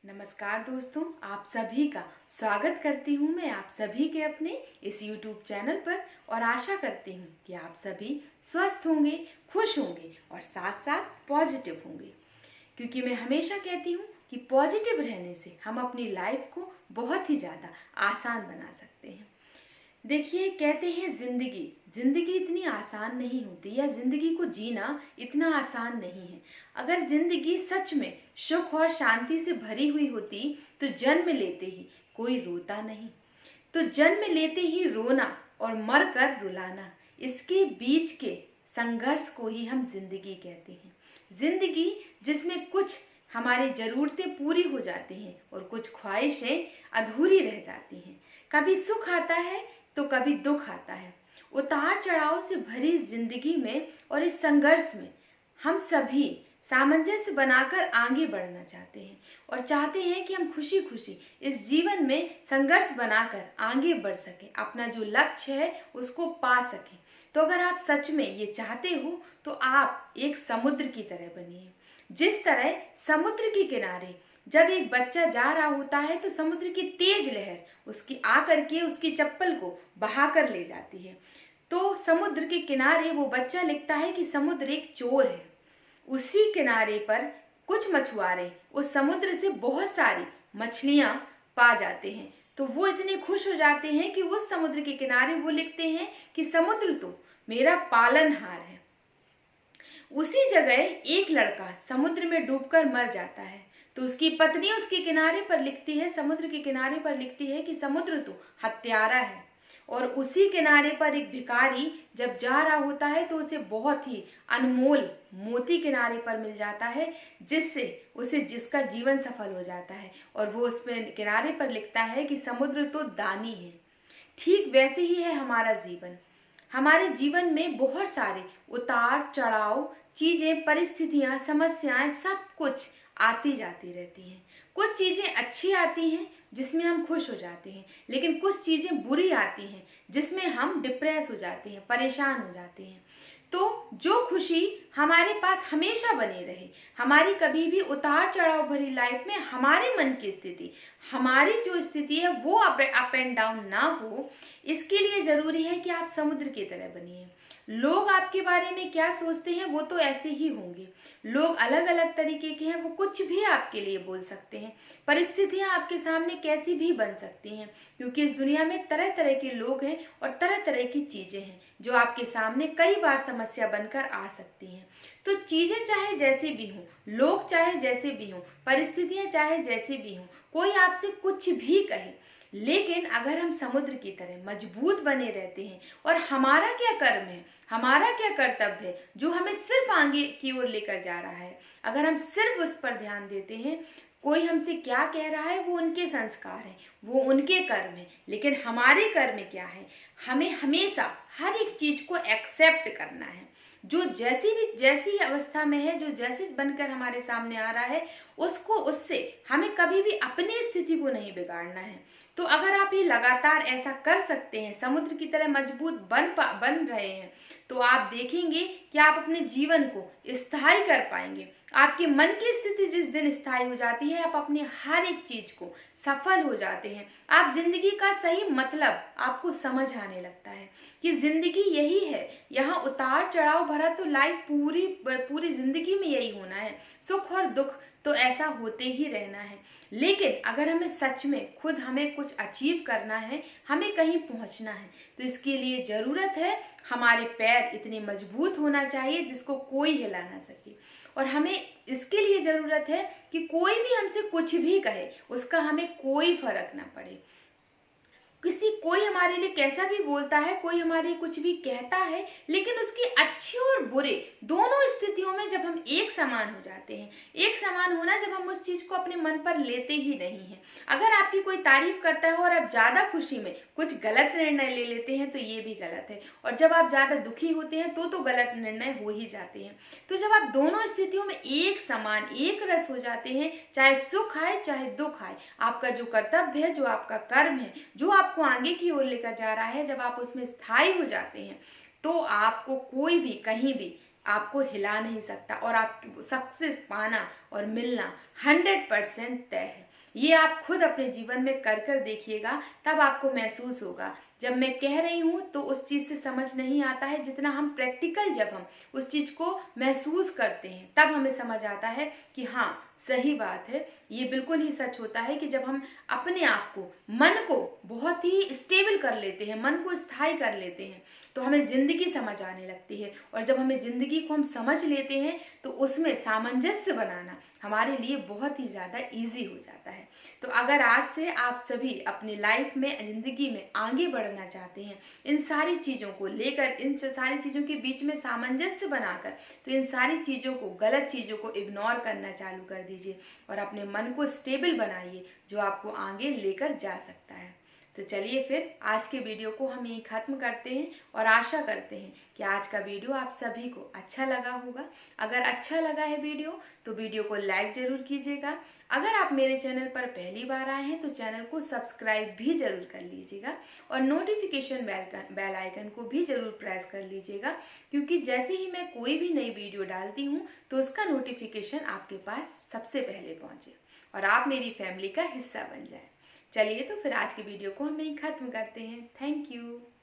नमस्कार दोस्तों, आप सभी का स्वागत करती हूँ मैं आप सभी के अपने इस YouTube चैनल पर। और आशा करती हूँ कि आप सभी स्वस्थ होंगे, खुश होंगे और साथ साथ पॉजिटिव होंगे, क्योंकि मैं हमेशा कहती हूँ कि पॉजिटिव रहने से हम अपनी लाइफ को बहुत ही ज़्यादा आसान बना सकते हैं। देखिए, कहते हैं जिंदगी इतनी आसान नहीं होती, या जिंदगी को जीना इतना आसान नहीं है। अगर जिंदगी सच में सुख और शांति से भरी हुई होती तो जन्म लेते ही कोई रोता नहीं। तो जन्म लेते ही रोना और मरकर रुलाना, इसके बीच के संघर्ष को ही हम जिंदगी कहते हैं। जिंदगी जिसमें कुछ हमारी ज़रूरतें पूरी हो जाती हैं और कुछ ख्वाहिशें अधूरी रह जाती हैं। कभी सुख आता है तो कभी दुख आता है। उतार चढ़ाव से भरी जिंदगी में और इस संघर्ष में हम सभी सामंजस्य बनाकर आगे बढ़ना चाहते हैं और चाहते हैं कि हम खुशी खुशी इस जीवन में संघर्ष बनाकर आगे बढ़ सकें, अपना जो लक्ष्य है उसको पा सकें। तो अगर आप सच में ये चाहते हो तो आप एक समुद्र की तरह बनिए। जिस तरह समुद्र के किनारे जब एक बच्चा जा रहा होता है तो समुद्र की तेज लहर उसकी आकर के उसकी चप्पल को बहा कर ले जाती है, तो समुद्र के किनारे वो बच्चा लिखता है कि समुद्र एक चोर है। उसी किनारे पर कुछ मछुआरे उस समुद्र से बहुत सारी मछलियां पा जाते हैं, तो वो इतने खुश हो जाते हैं कि उस समुद्र के किनारे वो लिखते हैं कि समुद्र तो मेरा पालनहार है। उसी जगह एक लड़का समुद्र में डूबकर मर जाता है, तो उसकी पत्नी उसके किनारे पर लिखती है, समुद्र के किनारे पर लिखती है कि समुद्र तो हत्यारा है। और उसी किनारे पर एक भिखारी जब जा रहा होता है तो उसे बहुत ही अनमोल मोती किनारे पर मिल जाता है, जिसका जीवन सफल हो जाता है। और वो उस पे किनारे पर लिखता है कि समुद्र तो दानी है। ठीक वैसे ही है हमारा जीवन। हमारे जीवन में बहुत सारे उतार चढ़ाव, चीजें, परिस्थितियां, समस्याएं, सब कुछ आती जाती रहती हैं। कुछ चीजें अच्छी आती हैं जिसमें हम खुश हो जाते हैं, लेकिन कुछ चीजें बुरी आती हैं जिसमें हम डिप्रेस हो जाते हैं, परेशान हो जाते हैं। तो जो खुशी हमारे पास हमेशा बनी रहे, हमारी कभी भी उतार चढ़ाव भरी लाइफ में हमारे मन की स्थिति, हमारी जो स्थिति है वो अप एंड डाउन ना हो, इसके लिए जरूरी है कि आप समुद्र की तरह बनिए। लोग आपके बारे में क्या सोचते हैं वो तो ऐसे ही होंगे। लोग अलग अलग तरीके के हैं, वो कुछ भी आपके लिए बोल सकते हैं। परिस्थितियां आपके सामने कैसी भी बन सकती हैं, क्योंकि इस दुनिया में तरह तरह के लोग हैं और तरह तरह की चीजें हैं जो आपके सामने कई बार समस्या बनकर आ सकती हैं। तो चीजें चाहे जैसी भी हों, लोग चाहे जैसे भी हों, परिस्थितियां चाहे जैसी भी हों, कोई आपसे कुछ भी कहे, लेकिन अगर हम समुद्र की तरह मजबूत बने रहते हैं और हमारा क्या कर्म है, हमारा क्या कर्तव्य है जो हमें सिर्फ आगे की ओर लेकर जा रहा है, अगर हम सिर्फ उस पर ध्यान देते हैं, कोई हमसे क्या कह रहा है वो उनके संस्कार हैं, वो उनके कर्म है, लेकिन हमारे कर्म क्या है, हमें हमेशा हर एक चीज को एक्सेप्ट करना है। जो जैसी अवस्था में है, जो जैसे बनकर हमारे सामने आ रहा है, उससे हमें कभी भी अपनी स्थिति को नहीं बिगाड़ना है। तो अगर आप ये लगातार ऐसा कर सकते हैं, समुद्र की तरह मजबूत बन रहे हैं, तो आप देखेंगे कि आप अपने जीवन को स्थायी कर पाएंगे। आपके मन की स्थिति जिस दिन स्थायी हो जाती है, आप अपने हर एक चीज को सफल हो जाते हैं। आप जिंदगी का सही मतलब आपको समझ आने लगता है कि जिंदगी यही है, यहाँ उतार चढ़ाव भरा तो लाइफ पूरी जिंदगी में यही होना है, सुख और दुख तो ऐसा होते ही रहना है। लेकिन अगर हमें सच में खुद हमें कुछ अचीव करना है, हमें कहीं पहुंचना है, तो इसके लिए जरूरत है हमारे पैर इतने मजबूत होना चाहिए जिसको कोई हिला ना सके। और हमें इसके लिए जरूरत है कि कोई भी हमसे कुछ भी कहे, उसका हमें कोई फर्क ना पड़े। कोई हमारे लिए कैसा भी बोलता है, कोई हमारे कुछ भी कहता है, लेकिन उसकी अच्छी और बुरे दोनों स्थितियों में जब हम एक समान हो जाते हैं, एक समान होना जब हम उस चीज को अपने मन पर लेते ही नहीं हैं। अगर आपकी कोई तारीफ करता है और आप ज्यादा खुशी में कुछ गलत निर्णय ले लेते हैं तो ये भी गलत है, और जब आप ज्यादा दुखी होते हैं तो गलत निर्णय हो ही जाते हैं। तो जब आप दोनों स्थितियों में एक समान, एक रस हो जाते हैं, चाहे सुख आए चाहे दुख आए, आपका जो कर्तव्य है, जो आपका कर्म है, जो आपको आगे की ओर लेकर जा रहा है, जब आप उसमें स्थायी हो जाते हैं, तो आपको कोई भी कहीं भी आपको हिला नहीं सकता और आपकी सक्सेस पाना और मिलना 100% तय है। ये आप खुद अपने जीवन में कर कर देखिएगा, तब आपको महसूस होगा। जब मैं कह रही हूँ तो उस चीज़ से समझ नहीं आता है, जितना हम प्रैक्टिकल जब हम उस चीज़ को महसूस करते हैं तब हमें समझ आता है कि हाँ सही बात है। ये बिल्कुल ही सच होता है कि जब हम अपने आप को, मन को बहुत ही स्टेबल कर लेते हैं, मन को स्थायी कर लेते हैं, तो हमें ज़िंदगी समझ आने लगती है। और जब हमें ज़िंदगी को हम समझ लेते हैं तो उसमें सामंजस्य बनाना हमारे लिए बहुत ही ज़्यादा ईजी हो जाता है। तो अगर आज से आप सभी अपनी लाइफ में, ज़िंदगी में आगे बढ़ना चाहते हैं, इन सारी चीज़ों को लेकर, इन सारी चीज़ों के बीच में सामंजस्य बनाकर, तो इन सारी चीज़ों को, गलत चीज़ों को इग्नोर करना चालू कर दीजिए और अपने मन को स्टेबल बनाइए, जो आपको आगे लेकर जा सकता है। तो चलिए फिर आज के वीडियो को हम यहीं ख़त्म करते हैं और आशा करते हैं कि आज का वीडियो आप सभी को अच्छा लगा होगा। अगर अच्छा लगा है वीडियो तो वीडियो को लाइक ज़रूर कीजिएगा। अगर आप मेरे चैनल पर पहली बार आए हैं तो चैनल को सब्सक्राइब भी ज़रूर कर लीजिएगा और नोटिफिकेशन बेल आइकन को भी ज़रूर प्रेस कर लीजिएगा, क्योंकि जैसे ही मैं कोई भी नई वीडियो डालती हूँ तो उसका नोटिफिकेशन आपके पास सबसे पहले पहुँचे और आप मेरी फैमिली का हिस्सा बन जाए। चलिए तो फिर आज की वीडियो को हम यहीं ख़त्म करते हैं। Thank you.